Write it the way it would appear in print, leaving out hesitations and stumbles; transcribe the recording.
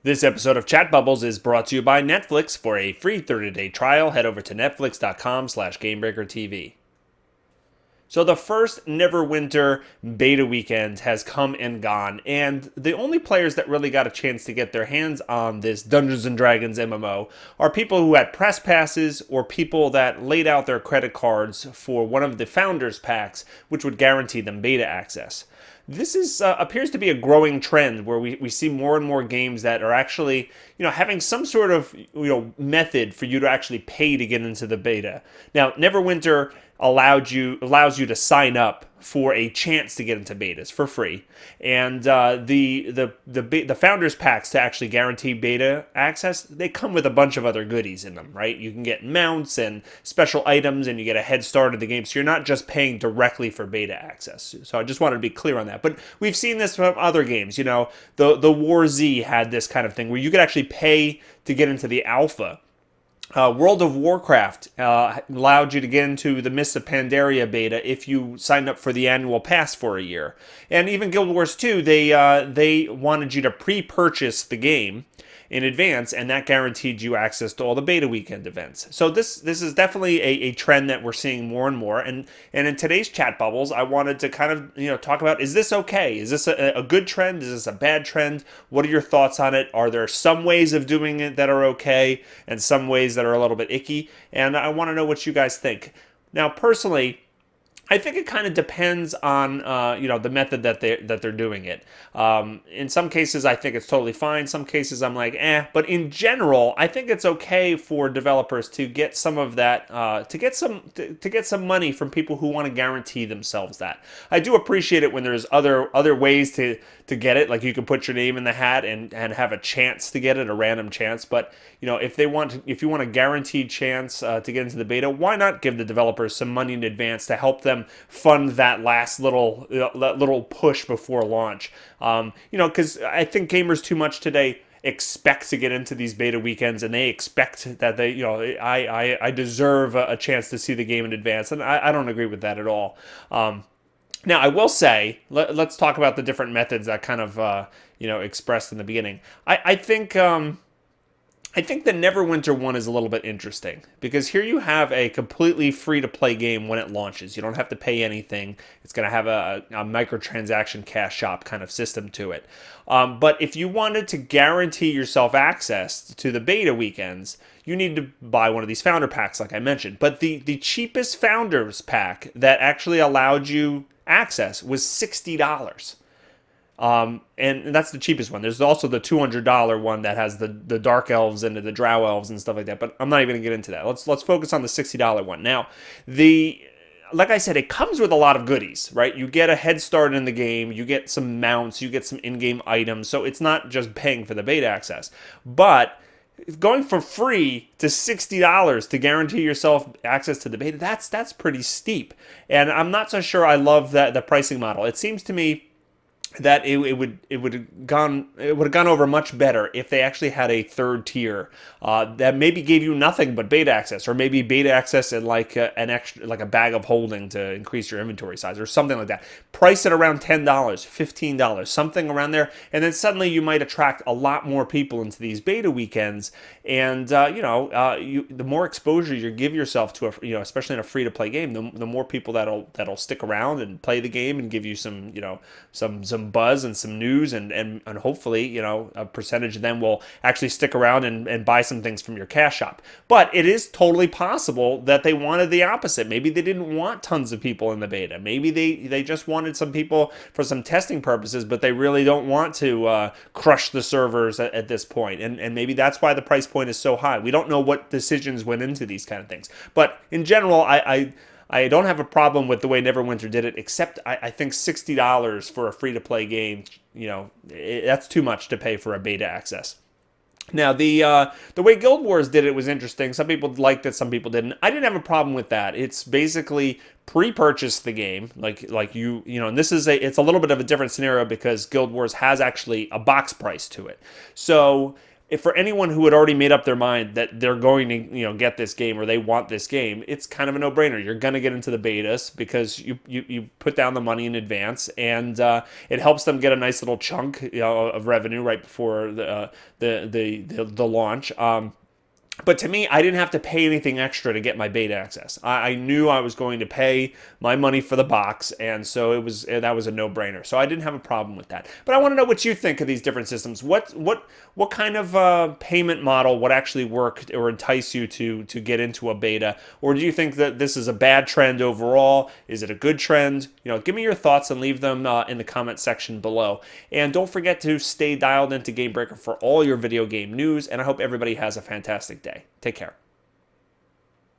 This episode of Chat Bubbles is brought to you by Netflix. For a free 30-day trial, head over to netflix.com/GameBreakerTV. So the first Neverwinter beta weekend has come and gone, and the only players that really got a chance to get their hands on this Dungeons & Dragons MMO are people who had press passes or people that laid out their credit cards for one of the founders packs, which would guarantee them beta access. This is appears to be a growing trend where we see more and more games that are actually, having some sort of, method for you to actually pay to get into the beta. Now, Neverwinter allows you to sign up for a chance to get into betas for free, and the founders packs to actually guarantee beta access, they come with a bunch of other goodies in them, right? You can get mounts and special items, and you get a head start of the game, so you're not just paying directly for beta access. So I just wanted to be clear on that. But we've seen this from other games. The War Z had this kind of thing where you could actually pay to get into the alpha. World of Warcraft allowed you to get into the Mists of Pandaria beta if you signed up for the annual pass for a year. And even Guild Wars 2, they wanted you to pre-purchase the game in advance, and that guaranteed you access to all the beta weekend events. So this is definitely a trend that we're seeing more and more. And in today's chat bubbles, I wanted to kind of talk about, is this okay? Is this a good trend? Is this a bad trend? What are your thoughts on it? Are there some ways of doing it that are okay and some ways that are a little bit icky? And I want to know what you guys think. Now, personally, I think it kind of depends on the method that they're doing it. In some cases, I think it's totally fine. Some cases, I'm like, eh. But in general, I think it's okay for developers to get some of that, to get some money from people who want to guarantee themselves that. I do appreciate it when there's other ways to get it, like you can put your name in the hat and have a chance to get it, a random chance. But if you want a guaranteed chance to get into the beta, why not give the developers some money in advance to help them fund that last little push before launch? Because I think gamers too much today expect to get into these beta weekends, and they expect that I deserve a chance to see the game in advance, and I don't agree with that at all. Now, I will say, let's talk about the different methods that kind of expressed in the beginning. I think the Neverwinter one is a little bit interesting because here you have a completely free-to-play game when it launches. You don't have to pay anything. It's going to have a microtransaction cash shop kind of system to it. But if you wanted to guarantee yourself access to the beta weekends, you need to buy one of these founder packs like I mentioned. But the cheapest founders pack that actually allowed you access was $60. And that's the cheapest one. There's also the $200 one that has the dark elves and the drow elves and stuff like that. But I'm not even gonna get into that. Let's focus on the $60 one. Now, like I said, it comes with a lot of goodies, right? You get a head start in the game, you get some mounts, you get some in-game items. So it's not just paying for the beta access, but going from free to $60 to guarantee yourself access to the beta, that's pretty steep. And I'm not so sure I love the pricing model. It seems to me that it would have gone over much better if they actually had a third tier that maybe gave you nothing but beta access, or maybe beta access and like an extra, like a bag of holding to increase your inventory size or something like that. Price it around $10, $15, something around there, and then suddenly you might attract a lot more people into these beta weekends. And the more exposure you give yourself to especially in a free to play game, the more people that'll stick around and play the game and give you some some buzz and some news, and hopefully a percentage of them will actually stick around and buy some things from your cash shop. But it is totally possible that they wanted the opposite. Maybe they didn't want tons of people in the beta. Maybe they just wanted some people for some testing purposes, but they really don't want to crush the servers at this point. And maybe that's why the price point is so high. We don't know what decisions went into these kind of things. But in general, I don't have a problem with the way Neverwinter did it, except I think $60 for a free-to-play game, that's too much to pay for a beta access. Now, the way Guild Wars did it was interesting. Some people liked it, some people didn't. I didn't have a problem with that. It's basically pre-purchase the game, like and this is it's a little bit of a different scenario because Guild Wars has actually a box price to it. So if for anyone who had already made up their mind that they're going to get this game or they want this game, it's kind of a no-brainer. You're going to get into the betas because you put down the money in advance, and it helps them get a nice little chunk of revenue right before the launch. But to me, I didn't have to pay anything extra to get my beta access. I knew I was going to pay my money for the box, and so that was a no-brainer. So I didn't have a problem with that. But I want to know what you think of these different systems. What kind of payment model would actually work or entice you to get into a beta? Or do you think that this is a bad trend overall? Is it a good trend? Give me your thoughts and leave them in the comment section below. And don't forget to stay dialed into Game Breaker for all your video game news. And I hope everybody has a fantastic day. Take care.